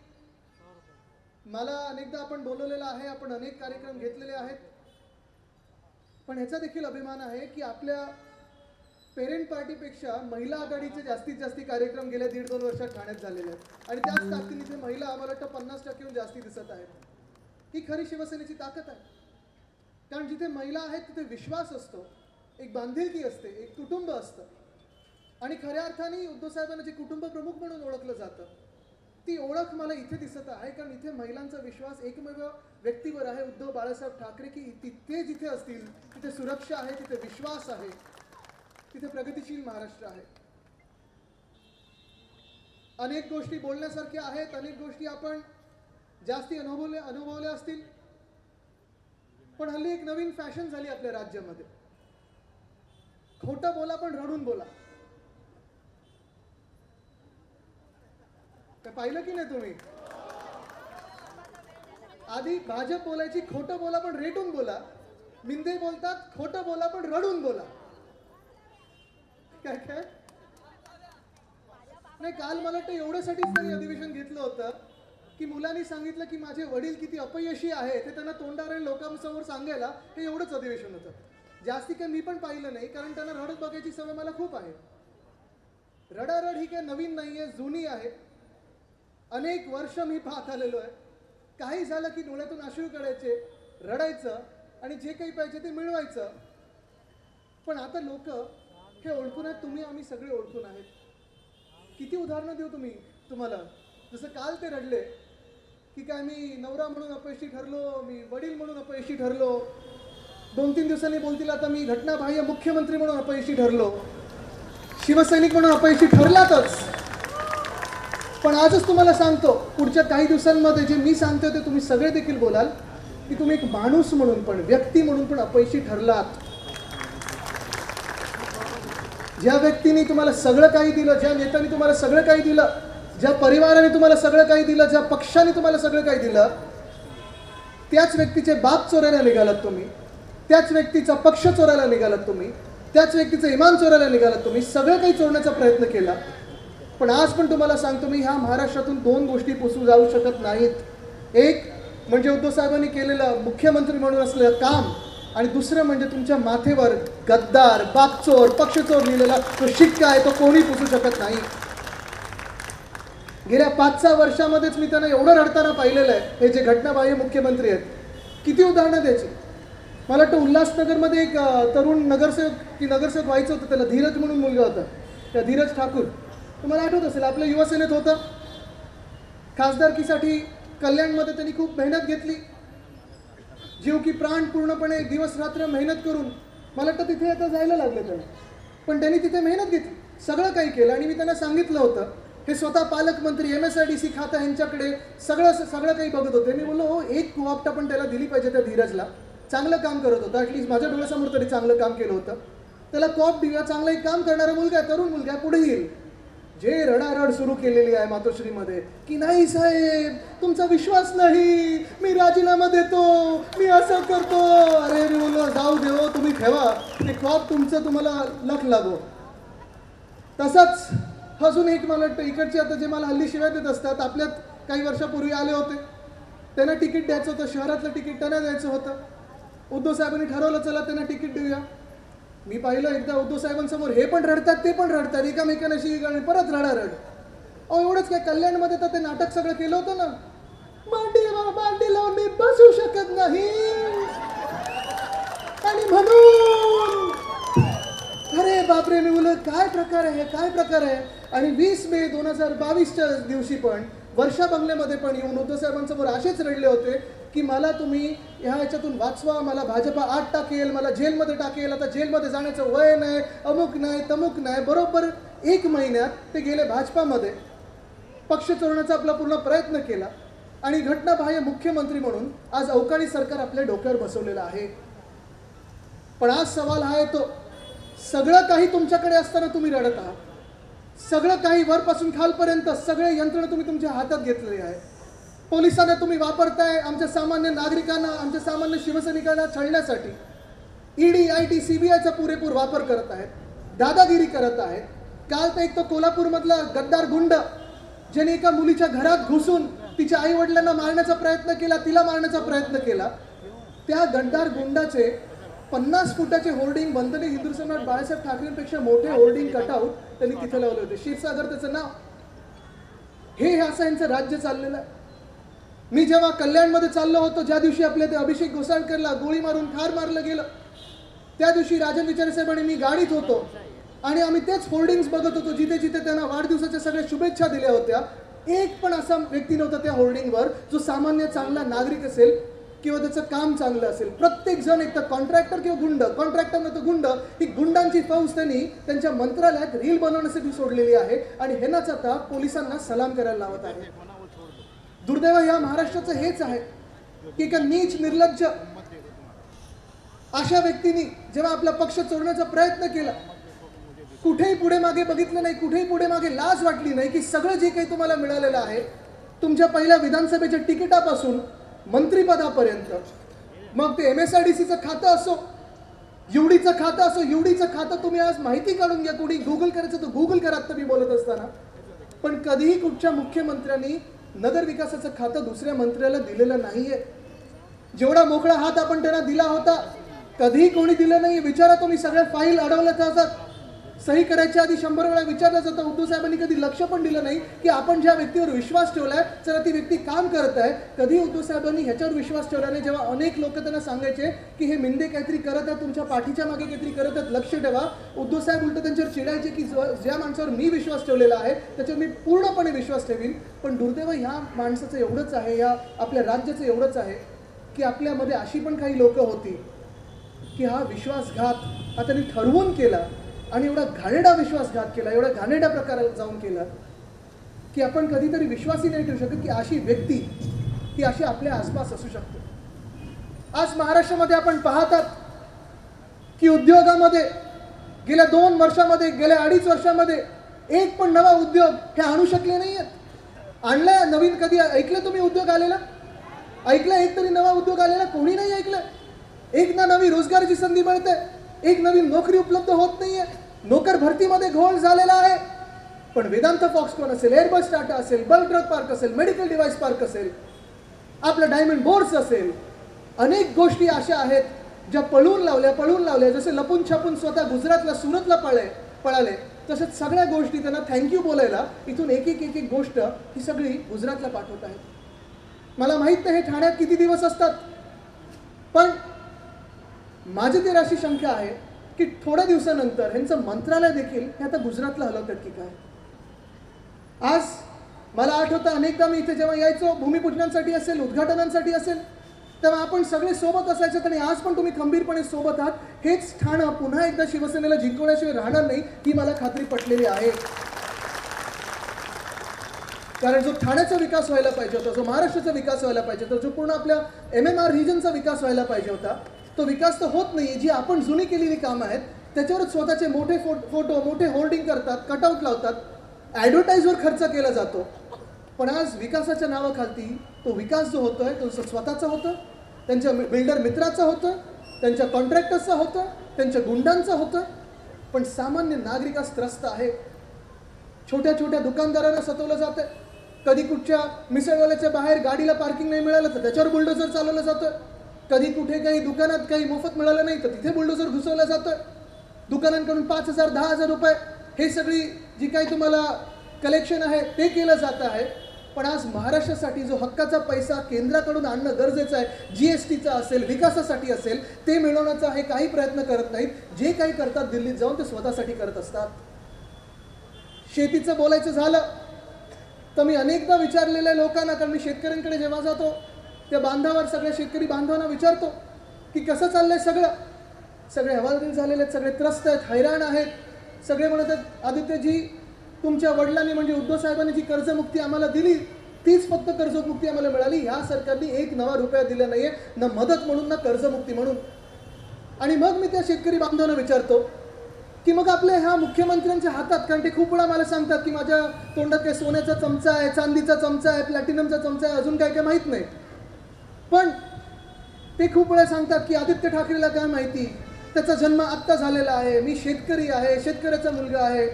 मला अनेकदा आपण बोलवलेलं आहे, आपण अनेक कार्यक्रम घेतलेले आहेत, पण ह्याचा देखील अभिमान आहे की आपल्या पेरेंट पार्टीपेक्षा महिला आघाडीचे जास्तीत जास्त कार्यक्रम गेल्या 1.5-2 वर्षात ठाण्यात झालेले आहेत. आणि त्याच ताकदीने इथे महिला आम्हाला वाटतं 50%हून जास्ती दिसत आहेत. ही खरी शिवसेनेची ताकद आहे. कारण जिथे महिला आहेत तिथे विश्वास असतो, एक बांधिलकी असते, एक कुटुंब असतं. आणि खऱ्या अर्थाने उद्धव साहेबांना जे कुटुंब प्रमुख म्हणून ओळखलं जातं, ती ओळख मला इथे दिसत आहे. कारण इथे महिलांचा विश्वास एकमेव व्यक्तीवर आहे, उद्धव बाळासाहेब ठाकरे, की तिथे जिथे असतील तिथे सुरक्षा आहे, तिथे विश्वास आहे, तिथे प्रगतिशील महाराष्ट्र आहे. अनेक गोष्टी बोलण्यासारख्या आहेत, अनेक गोष्टी आपण जास्ती अनुभवल्या असतील, पण हल्ली एक नवीन फॅशन झाली आपल्या राज्यामध्ये, खोटं बोला पण रडून बोला. पाहिलं की नाही तुम्ही? आधी भाजप बोलायची खोटं बोला पण रेटून बोला, मिंदे बोलतात खोटं बोला पण रडून बोला. काय काय नाही, काल मला वाटतं एवढ्यासाठीच तरी अधिवेशन घेतलं होतं की मुलांनी सांगितलं की माझे वडील किती अपयशी आहे ते त्यांना तोंडाने लोकांसमोर सांगायला, हे एवढंच अधिवेशन होतं. जास्ती काही मी पण पाहिलं नाही, कारण त्यांना रडत बघायची सवय मला खूप आहे. रडारड ही काही नवीन नाहीये, जुनी आहे. अनेक वर्ष मी पाहत आलेलो आहे. काही झालं की डोळ्यातून अश्रू काढायचे, रडायचं आणि जे काही पाहिजे ते मिळवायचं. पण आता लोक हे ओळखून आहेत, तुम्ही आम्ही सगळे ओळखून आहेत. किती उदाहरणं देऊ तुम्हाला. जसं काल ते रडले की काय मी नवरा म्हणून अपयशी ठरलो, मी वडील म्हणून अपयशी ठरलो. 2-3 दिवसांनी बोलतील आता मी घटनाबाह्य मुख्यमंत्री म्हणून अपयशी ठरलो, शिवसैनिक म्हणून अपयशी ठरलातच. पण आजच तुम्हाला सांगतो, पुढच्या काही दिवसांमध्ये जे मी सांगतो ते तुम्ही सगळे देखील बोलाल की तुम्ही एक माणूस म्हणून पण, व्यक्ती म्हणून पण अपयशी ठरलात. ज्या व्यक्तीने तुम्हाला सगळं काही दिलं, ज्या नेत्याने तुम्हाला सगळं काही दिलं, ज्या परिवाराने तुम्हाला सगळं काही दिलं, ज्या पक्षाने तुम्हाला सगळं काही दिलं, त्याच व्यक्तीचे बाप चोरायला निघालात तुम्ही, त्याच व्यक्तीचा पक्ष चोरायला निघालात तुम्ही, त्याच व्यक्तीचं इमान चोरायला निघालात तुम्ही. सगळं काही चोरण्याचा प्रयत्न केला. पण आज पण तुम्हाला सांगतो मी, ह्या महाराष्ट्रातून 2 गोष्टी पुसू जाऊ शकत नाहीत. एक म्हणजे उद्धव साहेबांनी केलेलं मुख्यमंत्री म्हणून असलेलं काम, आणि दुसरं म्हणजे तुमच्या माथेवर गद्दार, बापचोर, पक्षचोर लिहिलेला तो शिक्का आहे, तो कोणी पुसू शकत नाही. गेल्या 5-6 वर्षामध्येच मी त्यांना एवढं रडताना पाहिलेलं आहे. हे जे घटनाबाह्य मुख्यमंत्री आहेत, किती उदाहरणं द्यायची. मला वाटतं उल्हासनगरमध्ये एक तरुण नगरसेवक व्हायचं होतं, त्याला धीरज म्हणून मुलगा होता, त्या धीरज ठाकूर, तुम्हाला आठवत असेल, आपल्या युवासेनेत होतं. खासदारकीसाठी कल्याणमध्ये त्यांनी खूप मेहनत घेतली, जीव की प्राण पूर्णपणे दिवस रात्र मेहनत करून मला वाटतं तिथे आता जायला लागलं त्यांना. पण त्यांनी तिथे मेहनत घेतली, सगळं काही केलं. आणि मी त्यांना सांगितलं होतं, हे स्वतः पालकमंत्री, MSIDC खातं यांच्याकडे सगळं काही बघत होते. मी बोललो हो, एक कुआपटा पण त्याला दिली पाहिजे त्या धीरजला. चांगलं काम करत होतं, ॲटलिस्ट माझ्या डोळ्यासमोर तरी चांगलं काम केलं होतं. त्याला कॉप दिला, चांगलं एक काम करणारा मुलगा आहे, तरुण मुलगा आहे, पुढे येईल. जे रडारड सुरू केलेली आहे मातोश्रीमध्ये की नाही साहेब तुमचा विश्वास नाही, मी राजीनामा देतो, मी असं करतो. अरे मी बोललो जाऊ देव, तुम्ही ठेवा ते कॉप तुमचं, तुम्हाला लख लागो. तसंच अजून एक मला वाटतं, इकडचे आता जे मला हल्ली शिवाय देत असतात, आपल्यात काही वर्षापूर्वी आले होते, त्यांना तिकीट द्यायचं होतं, शहरातलं तिकीट त्यांना द्यायचं होतं. उद्धव साहेबांनी ठरवलं चला त्यांना तिकीट देऊया. मी पाहिलं एकदा उद्धव साहेबांसमोर हे पण रडतात, ते पण रडतात, एकामेकांशी परत रडारड. अहो एवढंच काय, कल्याणमध्ये तर ते नाटक सगळं केलं होतं ना, मांडी लावून मी बसू शकत नाही, आणि म्हणून अरे बापरे, मी बोललो काय प्रकार आहे, काय प्रकार आहे. आणि 20 मे 2022च्या दिवशी पण वर्षा बंगल्यामध्ये पण येऊन उद्धव साहेबांसमोर असेच रडले होते की मला तुम्ही ह्याच्यातून वाचवा, मला भाजपा आत टाकेल, मला जेलमध्ये टाकेल, आता जेलमध्ये जाण्याचं वय नाही, अमुक नाही तमुक नाही. बरोबर 1 महिन्यात ते गेले भाजपामध्ये, पक्ष चोरण्याचा आपला पूर्ण प्रयत्न केला आणि घटनाबाह्य मुख्यमंत्री म्हणून आज अवकाळी सरकार आपल्या डोक्यावर बसवलेलं आहे. पण आज सवाल हा येतो, सगळं काही तुमच्याकडे असताना तुम्ही रडत आहात. सगळं काही वरपासून खालपर्यंत सगळे यंत्रणा तुम्ही तुमच्या हातात घेतलेली आहे. पोलिसांना तुम्ही वापरताय आमच्या सामान्य नागरिकांना, आमच्या सामान्य शिवसैनिकांना छळण्यासाठी. ईडी, IT, CBIचा पुरेपूर वापर करत आहेत, दादागिरी करत आहेत. काल तर एक तो कोल्हापूरमधला गद्दार गुंड ज्याने एका मुलीच्या घरात घुसून तिच्या आई वडिलांना मारण्याचा प्रयत्न केला, तिला मारण्याचा प्रयत्न केला, त्या गद्दार गुंडाचे 50 फुटाचे होर्डिंग वंदनीय हिंदू सम्राट बाळासाहेब ठाकरेंपेक्षा मोठे होर्डिंग कटआउट त्यांनी तिथे लावले होते. क्षीरसागर त्याचं नाव. हे असं यांचं राज्य चाललेलं आहे. मी जेव्हा कल्याणमध्ये चाललो होतो, ज्या दिवशी आपल्या ते अभिषेक घोसाळकरला गोळी मारून ठार मारलं गेलं, त्या दिवशी राजन विचारे साहेब आणि मी गाडीत होतो आणि आम्ही तेच होर्डिंग्स बघत होतो जिथे जिथे त्यांना वाढदिवसाच्या सगळ्या शुभेच्छा दिल्या होत्या. एक पण असा व्यक्ती नव्हता त्या होर्डिंगवर जो सामान्य चांगला नागरिक असेल किंवा त्याचं काम चांगलं असेल. प्रत्येक जण एक तर कॉन्ट्रॅक्टर किंवा गुंड, कॉन्ट्रॅक्टर नव्हतं गुंड, ही गुंडांची फौज त्यांनी त्यांच्या मंत्रालयात रील बनवण्यासाठी सोडलेली आहे आणि हेनाच आता पोलिसांना सलाम करायला लावत आहे. दुर्दैव या महाराष्ट्राचं हेच आहे की एका नीच निर्लज्ज अशा व्यक्तींनी जेव्हा आपला पक्ष चोरण्याचा प्रयत्न केला, कुठेही पुढे मागे बघितलं नाही, कुठेही पुढे मागे लाज वाटली नाही की सगळं जे काही तुम्हाला मिळालेलं आहे, तुमच्या पहिल्या विधानसभेच्या तिकिटापासून मंत्रिपदापर्यंत, मग ते MSRDCचं खातं असो, युडीचं खातं असो, युडीचं खातं तुम्ही आज माहिती काढून घ्या. कोणी गुगल करायचं तर गुगल करा आता मी बोलत असताना. पण कधीही कुठच्या मुख्यमंत्र्यांनी नगर विकासाचं खातं दुसऱ्या मंत्र्याला दिलेलं नाहीये. जेवढा मोकळा हात आपण त्यांना दिला होता कधीही कोणी दिलं नाही. विचारा तुम्ही, सगळ्या फाईल अडवल्या जातात, सही करायच्या आधी 100 वेळा विचारलं जातं. उद्धव साहेबांनी कधी लक्ष पण दिलं नाही की आपण ज्या व्यक्तीवर विश्वास ठेवलाय जरा ती व्यक्ती काम करत आहे. कधी उद्धव साहेबांनी ह्याच्यावर विश्वास ठेवला नाही. जेव्हा अनेक लोक त्यांना सांगायचे की हे मिंदे काहीतरी करत आहेत, तुमच्या पाठीच्या मागे काहीतरी करत आहेत, लक्ष ठेवा, उद्धव साहेब उलट त्यांच्यावर चिडायचे की ज्या माणसावर मी विश्वास ठेवलेला आहे त्याच्यावर मी पूर्णपणे विश्वास ठेवीन. पण दुर्दैव ह्या माणसाचं एवढंच आहे, या आपल्या राज्याचं एवढंच आहे की आपल्यामध्ये अशी पण काही लोक होती की हा विश्वासघात हा त्यांनी ठरवून केला आणि एवढा घाणेरडा विश्वासघात केला, एवढा घाणेरड्या प्रकारात जाऊन केला की आपण कधीतरी विश्वासही नाही ठेवू शकत की अशी व्यक्ती ही अशी आपल्या आसपास असू शकते. आज महाराष्ट्रामध्ये आपण पाहतात की उद्योगामध्ये गेल्या 2 वर्षामध्ये, गेल्या 2.5 वर्षामध्ये एक पण नवा उद्योग हे आणू शकले नाही आहेत. आणलाय नवीन? कधी ऐकलं तुम्ही उद्योग आलेला? ऐकलं एक तरी नवा उद्योग आलेला? कोणी नाही ऐकलं. एक ना नवी रोजगाराची संधी मिळते, एक नवीन नोकरी उपलब्ध होत नाहीये, नोकर भरतीमध्ये घोळ झालेला आहे. पण वेदांत फॉक्सकॉन असेल, एअरबस टाटा असेल, बल्क ड्रग पार्क असेल, मेडिकल डिव्हाइस पार्क असेल, आपलं डायमंड बोर्ड्स असेल, अनेक गोष्टी अशा आहेत ज्या पळून लावल्या. जसे लपून छपून स्वतः गुजरातला, सुरतला पळाले, तसेच सगळ्या गोष्टी त्यांना थँक्यू बोलायला इथून एक एक गोष्ट ही सगळी गुजरातला पाठवत आहेत. मला माहित नाही हे ठाण्यात किती दिवस असतात, पण माझी तर अशी शंका आहे की थोड्या दिवसानंतर ह्यांचं मंत्रालय देखील हे आता गुजरातला हलवतात की काय. आज मला आठवतं अनेकदा मी इथे जेव्हा यायचो भूमिपूजनांसाठी असेल, उद्घाटनांसाठी असेल, तेव्हा आपण सगळे सोबत असायचे आणि आज पण तुम्ही खंबीरपणे सोबत आहात. हेच ठाणं पुन्हा एकदा शिवसेनेला जिंकवण्याशिवाय राहणार नाही ही मला खात्री पटलेली आहे. कारण जो ठाण्याचा विकास व्हायला पाहिजे होता, जो महाराष्ट्राचा विकास व्हायला पाहिजे होता, जो पूर्ण आपल्या MMR रिजनचा विकास व्हायला पाहिजे होता, तो विकास तर होत नाही. जी आपण जुनी केलेली कामं आहेत त्याच्यावरच स्वतःचे मोठे फोटो, मोठे होर्डिंग करतात, कटआउट लावतात, ॲडव्हर्टाईजवर खर्च केला जातो. पण आज विकासाच्या नावाखाली तो विकास जो होतोय तो स्वतःचा होतं, त्यांच्या बिल्डर मित्राचा होतं, त्यांच्या कॉन्ट्रॅक्टर्सचा होतं, त्यांच्या गुंडांचा होतं. पण सामान्य नागरिकास त्रस्त आहे. छोट्या छोट्या दुकानदारांना सतवलं जातं. कधी कुठच्या मिसळवाल्याच्या बाहेर गाडीला पार्किंग नाही मिळालं तर त्याच्यावर बुलडोझर चालवलं जातं. कधी कुठे काही दुकानात काही मोफत मिळालं नाही तर तिथे बुलडोझर घुसवलं जातं. दुकानांकडून 5,000 10,000 रुपये हे सगळी जी काही तुम्हाला कलेक्शन आहे ते केलं जात आहे. पण आज महाराष्ट्रासाठी जो हक्काचा पैसा केंद्राकडून आणणं गरजेचं आहे, GSTचा असेल, विकासासाठी असेल, ते मिळवण्याचा हे काही प्रयत्न करत नाहीत. जे काही करतात दिल्लीत जाऊन ते स्वतःसाठी करत असतात. शेतीचं बोलायचं झालं तर मी अनेकदा विचारलेल्या लोकांना, कारण मी शेतकऱ्यांकडे जेव्हा जातो त्या बांधावर सगळ्या शेतकरी बांधवांना विचारतो की कसं चाललंय सगळं. सगळे हवालदिल झालेले आहेत, सगळे त्रस्त आहेत, हैराण आहेत. सगळे म्हणत आहेत आदित्यजी तुमच्या वडिलांनी म्हणजे उद्धव साहेबांनी जी कर्जमुक्ती आम्हाला दिली तीच फक्त कर्जमुक्ती आम्हाला मिळाली. ह्या सरकारने एक नवा रुपया दिला नाहीये, ना मदत म्हणून ना कर्जमुक्ती म्हणून. आणि मग मी त्या शेतकरी बांधवांना विचारतो की मग आपल्या ह्या मुख्यमंत्र्यांच्या हातात, कारण ते खूप वेळा मला सांगतात की माझ्या तोंडात काय सोन्याचा चमचा आहे, चांदीचा चमचा आहे, प्लॅटिनमचा चमचा आहे, अजून काय काय माहीत नाही. पण ते खूप वेळा सांगतात की आदित्य ठाकरेला काय माहिती, त्याचा जन्म आत्ता झालेला आहे, मी शेतकरी आहे, शेतकऱ्याचा मुलगा आहे.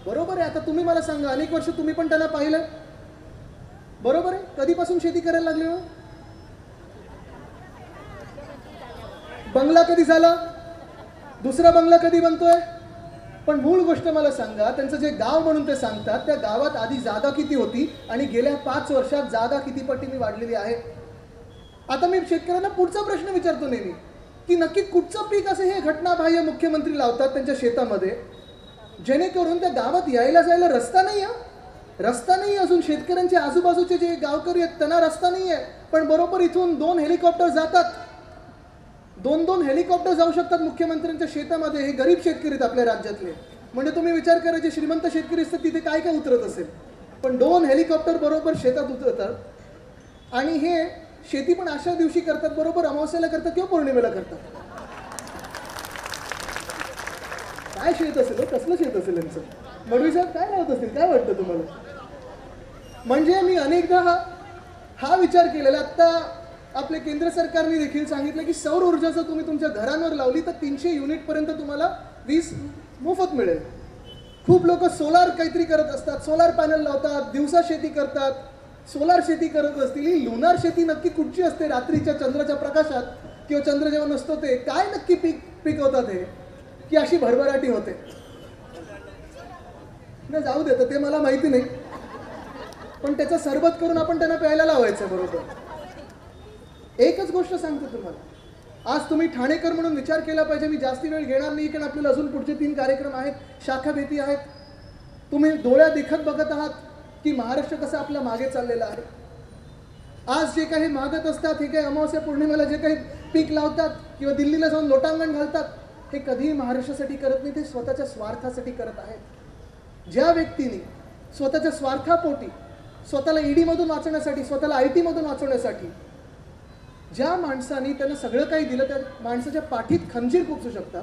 बरोबर आहे. आता तुम्ही मला सांगा, अनेक वर्ष तुम्ही पण त्यांना पाहिलं, बरोबर आहे. कधीपासून शेती करायला लागले हो? बंगला कधी झाला, दुसरा बंगला कधी बनतोय? पण मूळ गोष्ट मला सांगा, त्यांचं जे गाव म्हणून ते सांगतात त्या गावात आधी जागा किती होती आणि गेल्या 5 वर्षात जागा किती पटीने वाढलेली आहे. आता मी शेतकऱ्यांना पुढचा प्रश्न विचारतो नेहमी की नक्की कुठचं पीक असे हे घटनाबाह्य मुख्यमंत्री लावतात त्यांच्या शेतामध्ये, जेणेकरून त्या गावात यायला जायला रस्ता नाही आहे. रस्ता नाही अजून. शेतकऱ्यांचे आजूबाजूचे जे गावकरी आहेत त्यांना रस्ता नाही आहे, पण बरोबर इथून 2 हेलिकॉप्टर जातात. 2 हेलिकॉप्टर जाऊ शकतात मुख्यमंत्र्यांच्या शेतामध्ये. हे गरीब शेतकरी आहेत आपल्या राज्यातले. म्हणजे तुम्ही विचार करा, जे श्रीमंत शेतकरी असतात तिथे काय काय उतरत असेल, पण 2 हेलिकॉप्टर बरोबर शेतात उतरतात. आणि हे शेती पण अशा दिवशी करतात, बरोबर अमावस्याला करतात किंवा पौर्णिमेला करतात. काय शेत असेल, कसलं शेत असेल यांचं? मडवी साहेब काय लावत असतील, काय वाटतं तुम्हाला? म्हणजे मी अनेकदा हा विचार केलेला. आत्ता आपले केंद्र सरकारने देखील सांगितलं की सौर ऊर्जा जर तुम्ही तुमच्या घरांवर लावली तर 300 युनिटपर्यंत तुम्हाला वीज मोफत मिळेल. खूप लोक सोलार काहीतरी करत असतात, सोलार पॅनल लावतात, दिवसा शेती करतात, सोलार शेती करत असतील. ही लुनार शेती नक्की कुठची असते? रात्रीच्या चंद्राच्या प्रकाशात किंवा चंद्र जेव्हा नसतो ते काय नक्की पिकवतात हे, की अशी भरभराटी होते? नाही जाऊ देतं, ते मला माहिती नाही. पण त्याचं सरबत करून आपण त्यांना प्यायला लावायचं. बरोबर. एकच गोष्ट सांगतो तुम्हाला, आज तुम्ही ठाणेकर म्हणून विचार केला पाहिजे. मी जास्ती वेळ घेणार नाही, कारण आपल्याला अजून पुढचे 3 कार्यक्रम आहेत, शाखा भेटी आहेत. तुम्ही डोळ्या देखत बघत आहात की महाराष्ट्र कसं आपल्या मागे चाललेला आहे. आज जे काही मागत असतात, हे काही अमावस्या पौर्णिमेला जे काही पीक लावतात किंवा दिल्लीला जाऊन लोटांगण घालतात, हे कधीही महाराष्ट्रासाठी करत नाही, ते स्वतःच्या स्वार्थासाठी करत आहेत. ज्या व्यक्तीने स्वतःच्या स्वार्थापोटी, स्वतःला ईडीमधून वाचवण्यासाठी, स्वतःला IT मधून वाचवण्यासाठी, ज्या माणसाने त्यांना सगळं काही दिलं त्या माणसाच्या पाठीत खंजीर खुपसू शकतात.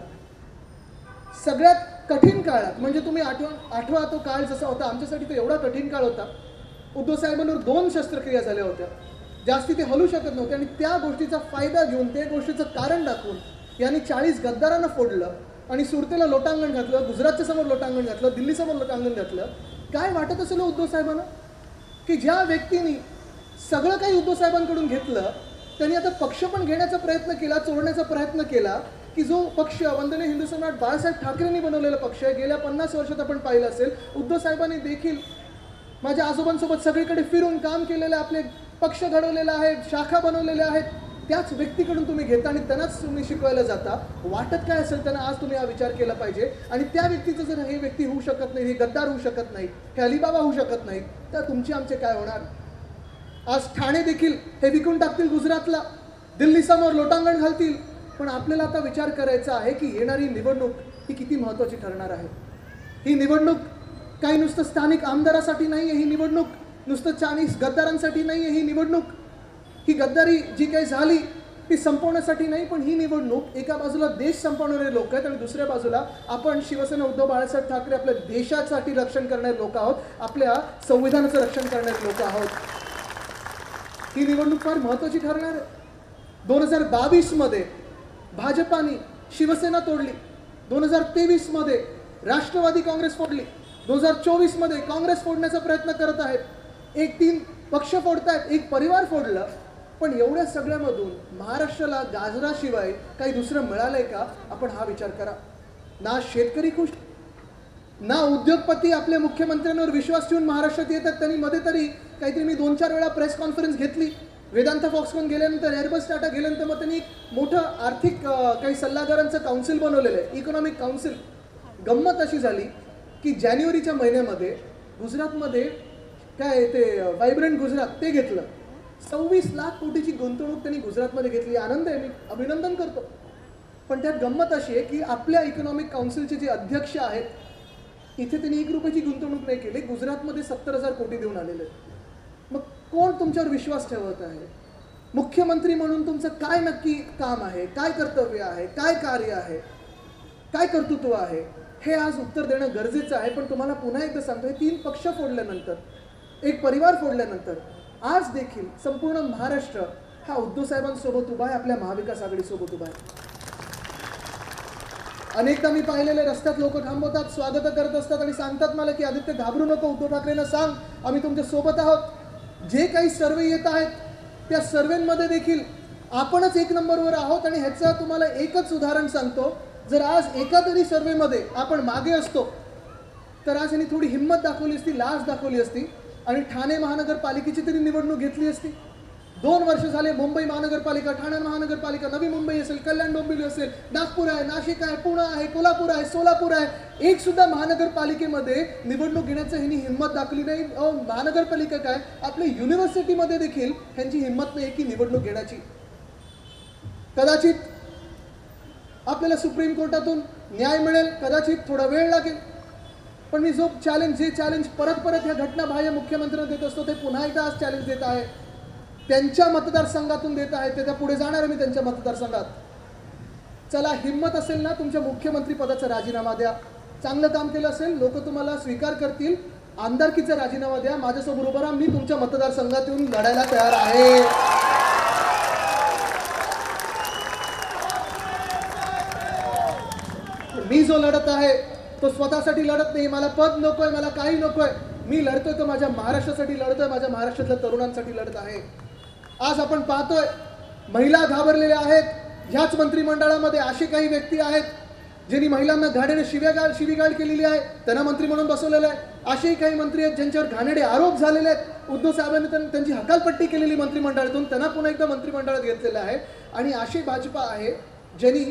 सगळ्यात कठीण काळात, म्हणजे तुम्ही आठवा तो काळ जसा होता, आमच्यासाठी तो एवढा कठीण काळ होता. उद्धव साहेबांवर 2 शस्त्रक्रिया झाल्या होत्या, जास्ती ते हलू शकत नव्हते. आणि त्या गोष्टीचा फायदा घेऊन, त्या गोष्टीचं कारण दाखवून यांनी 40 गद्दारांना फोडलं आणि सुरतेला लोटांगण घातलं, गुजरातच्या समोर लोटांगण घातलं, दिल्लीसमोर लोटांगण घातलं. काय वाटत असेल उद्धव साहेबांना की ज्या व्यक्तीने सगळं काही उद्धव साहेबांकडून घेतलं, त्यांनी आता पक्ष पण घेण्याचा प्रयत्न केला, चोरण्याचा प्रयत्न केला, की जो पक्ष वंदनीय हिंदू सम्राट बाळासाहेब ठाकरेंनी बनवलेला पक्ष आहे. गेल्या 50 वर्षात आपण पाहिलं असेल, उद्धव साहेबांनी देखील माझ्या आजोबांसोबत सगळीकडे फिरून काम केलेलं, आपले पक्ष घडवलेला आहे, शाखा बनवलेल्या आहेत. त्याच व्यक्तीकडून तुम्ही घेता आणि त्यांनाच तुम्ही शिकवायला जाता. वाटत काय असेल त्यांना, आज तुम्ही हा विचार केला पाहिजे. आणि त्या व्यक्तीचं जर हे व्यक्ती होऊ शकत नाही, हे गद्दार होऊ शकत नाही, हे अलिबाबा होऊ शकत नाही, तर तुमचे आमचे काय होणार? आज ठाणे देखील हे विकून टाकतील गुजरातला, दिल्लीसमोर लोटांगण घालतील. पण आपल्याला आता विचार करायचा आहे की येणारी निवडणूक ही किती महत्त्वाची ठरणार आहे. ही निवडणूक काही नुसतं स्थानिक आमदारासाठी नाही आहे, ही निवडणूक नुसतं 40 गद्दारांसाठी नाही आहे. ही निवडणूक, ही गद्दारी जी काही झाली ती संपवण्यासाठी नाही, पण ही निवडणूक एका बाजूला देश संपवणारे लोक आहेत आणि दुसऱ्या बाजूला आपण शिवसेना उद्धव बाळासाहेब ठाकरे आपल्या देशासाठी रक्षण करणारे लोक आहोत, आपल्या संविधानाचं रक्षण करणारे लोक आहोत. ही निवडणूक फार महत्त्वाची ठरणार आहे. 2022 मध्ये भाजपाने शिवसेना तोडली, 2023 मध्ये राष्ट्रवादी काँग्रेस फोडली, 2024 मध्ये काँग्रेस फोडण्याचा प्रयत्न करत आहेत. 3 पक्ष फोडतायत, 1 परिवार फोडलं. पण एवढ्या सगळ्यामधून महाराष्ट्राला गाजराशिवाय काही दुसरं मिळालंय का? आपण हा विचार करा. ना शेतकरी खुश, ना उद्योगपती आपल्या मुख्यमंत्र्यांवर विश्वास ठेवून महाराष्ट्रात येतात. त्यांनी मध्ये तरी काहीतरी, मी 2-4 वेळा प्रेस कॉन्फरन्स घेतली, वेदांता फॉक्सकॉन गेल्यानंतर, एअरबस टाटा गेल्यानंतर, मग त्यांनी एक मोठं आर्थिक काही सल्लागारांचं काउन्सिल बनवलेलं आहे, इकॉनॉमिक काउन्सिल. गंमत अशी झाली की जानेवारीच्या महिन्यामध्ये गुजरातमध्ये काय ते व्हायब्रंट गुजरात ते घेतलं. 26 लाख कोटीची गुंतवणूक त्यांनी गुजरातमध्ये घेतली. आनंद आहे, मी अभिनंदन करतो. पण त्यात गंमत अशी आहे की आपल्या इकॉनॉमिक काउन्सिलचे जे अध्यक्ष आहेत इथे त्यांनी 1 रुपयाची गुंतवणूक नाही केली. गुजरातमध्ये 70,000 कोटी देऊन आलेले आहेत. मग कोण तुमच्यावर विश्वास ठेवत आहे? मुख्यमंत्री म्हणून तुमचं काय नक्की काम आहे, काय कर्तव्य आहे, काय कार्य आहे, काय कर्तृत्व आहे, हे आज उत्तर देणं गरजेचं आहे. पण तुम्हाला पुन्हा एकदा सांगतो, हे 3 पक्ष फोडल्यानंतर, एक परिवार फोडल्यानंतर आज देखील संपूर्ण महाराष्ट्र हा उद्धव साहेबांसोबत उभा आहे, आपल्या महाविकास आघाडीसोबत उभा आहे. अनेकदा मी पाहिलेले रस्त्यात लोक थांबवतात, स्वागत करत असतात आणि सांगतात मला की आदित्य घाबरू नको, उद्धव ठाकरेंना सांग आम्ही तुमच्या सोबत आहोत. जे काही सर्वे येत आहेत त्या सर्वेमध्ये देखील आपणच 1 नंबरवर आहोत. आणि ह्याचं तुम्हाला एकच उदाहरण सांगतो, जर आज एका तरी सर्वेमध्ये आपण मागे असतो तर आज यांनी थोडी हिंमत दाखवली असती, लाज दाखवली असती आणि ठाणे महानगरपालिकेची तरी निवडणूक घेतली असती. 2 वर्ष झाले मुंबई महानगरपालिका, ठाणे महानगरपालिका, नवी मुंबई असेल, कल्याण डोंबिवली असेल, नागपूर आहे, नाशिक आहे, पुणे आहे, कोल्हापूर आहे, सोलापूर आहे, एक सुद्धा महानगरपालिकेमध्ये निवडणूक घेण्याचं ह्यांनी हिंमत दाखवली नाही. महानगरपालिका काय, आपल्या युनिव्हर्सिटीमध्ये देखील ह्यांची हिंमत नाही की निवडणूक घेण्याची. कदाचित आपल्याला सुप्रीम कोर्टातून न्याय मिळेल, कदाचित थोडा वेळ लागेल. पण मी जे चॅलेंज परत ह्या घटनाबाह्य मुख्यमंत्र्यांना देत असतो ते पुन्हा एकदा आज चॅलेंज देत आहे. त्यांच्या मतदारसंघातून देत आहे, त्याच्या पुढे जाणार मी त्यांच्या मतदारसंघात. चला, हिंमत असेल ना तुमच्या मुख्यमंत्री पदाचा राजीनामा द्या. चांगलं काम केलं असेल, लोक तुम्हाला स्वीकार करतील, आमदारकीचा राजीनामा द्या, माझ्यासोबत उभं राहा, मी तुमच्या मतदारसंघात येऊन लढायला तयार आहे. मी जो लढत आहे तो स्वतःसाठी लढत नाही, मला पद नकोय, मला काही नकोय. मी लढतोय तो माझ्या महाराष्ट्रासाठी लढतोय, माझ्या महाराष्ट्रातल्या तरुणांसाठी लढत आहे. आज आपण पाहतोय महिला घाबरलेल्या आहेत. ह्याच मंत्रिमंडळामध्ये असे काही व्यक्ती आहेत ज्यांनी महिलांना घाणेरडे शिवीगाळ केलेली आहे, त्यांना मंत्री म्हणून बसवलेलं आहे. असेही काही मंत्री आहेत ज्यांच्यावर घाणेरडे आरोप झालेले आहेत. उद्धव साहेबांनी त्यांची हकालपट्टी केलेली मंत्रिमंडळातून, त्यांना पुन्हा एकदा मंत्रिमंडळात घेतलेलं आहे. आणि अशी भाजपा आहे ज्यांनी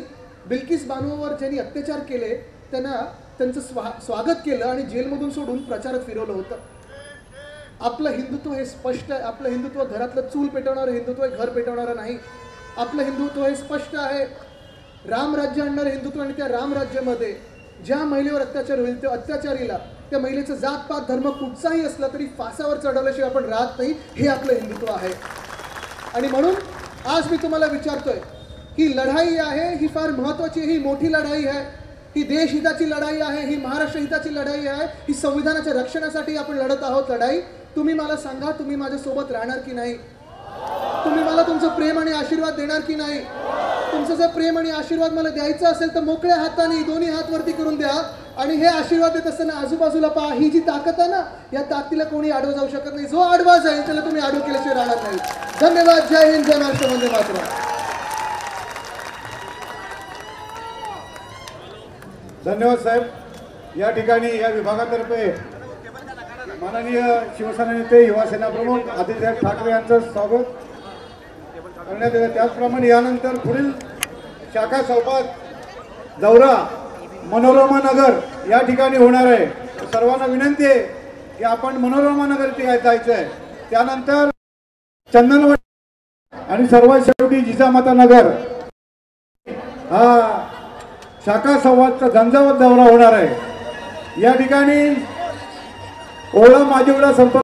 बिल्किस बानोवर ज्यांनी अत्याचार केले त्यांचं स्वागत केलं आणि जेलमधून सोडून प्रचारात फिरवलं होतं. आपलं हिंदुत्व हे स्पष्ट आहे. आपलं हिंदुत्व घरातलं चूल पेटवणारं हिंदुत्व आहे, घर पाठवणारं नाही. आपलं हिंदुत्व हे स्पष्ट आहे, रामराज्य आणणारं हिंदुत्व. आणि त्या रामराज्यामध्ये ज्या महिलेवर अत्याचार होईल त्या अत्याचारीला, त्या महिलेचं जातपात धर्म कुठचाही असला तरी फासावर चढवल्याशिवाय आपण राहत नाही, हे आपलं हिंदुत्व आहे. आणि म्हणून आज मी तुम्हाला विचारतोय, ही लढाई आहे, ही फार महत्त्वाची, ही मोठी लढाई आहे, ही देशहिताची लढाई आहे, ही महाराष्ट्र हिताची लढाई आहे, ही संविधानाच्या रक्षणासाठी आपण लढत आहोत लढाई. तुम्ही मला सांगा, तुम्ही माझ्यासोबत राहणार की नाही? तुम्ही मला तुमचं प्रेम आणि आशीर्वाद देणार की नाही? तुमचं जर प्रेम आणि आशीर्वाद मला द्यायचं असेल तर मोकळ्या हाताने दोन्ही हात वरती करून द्या. आणि हे आशीर्वाद देत असताना आजूबाजूला पहा, ही जी ताकद आहे ना, या ताकदीला कोणी आडवं जाऊ शकत नाही. जो आडवा जाईल त्याला तुम्ही आडवं केल्याशिवाय राहणार नाही. धन्यवाद. जय हिंद, जय महाराष्ट्र, वंदे मातरम. धन्यवाद साहेब. या ठिकाणी या विभागातर्फे माननीय शिवसेना नेते, युवासेना प्रमुख आदित्य ठाकरे यांचं स्वागत करण्यात येतं. त्याचप्रमाणे यानंतर पुढील शाखा संवाद दौरा मनोरमा नगर या ठिकाणी होणार आहे. सर्वांना विनंती आहे की आपण मनोरमा नगर इथे जायचं आहे. त्यानंतर चंदनवाडी आणि सर्वात शेवटी जिजामाता नगर हा शाखा संवादचा झंझावात दौरा होणार आहे. या ठिकाणी ओळा माजिवडा संपर्क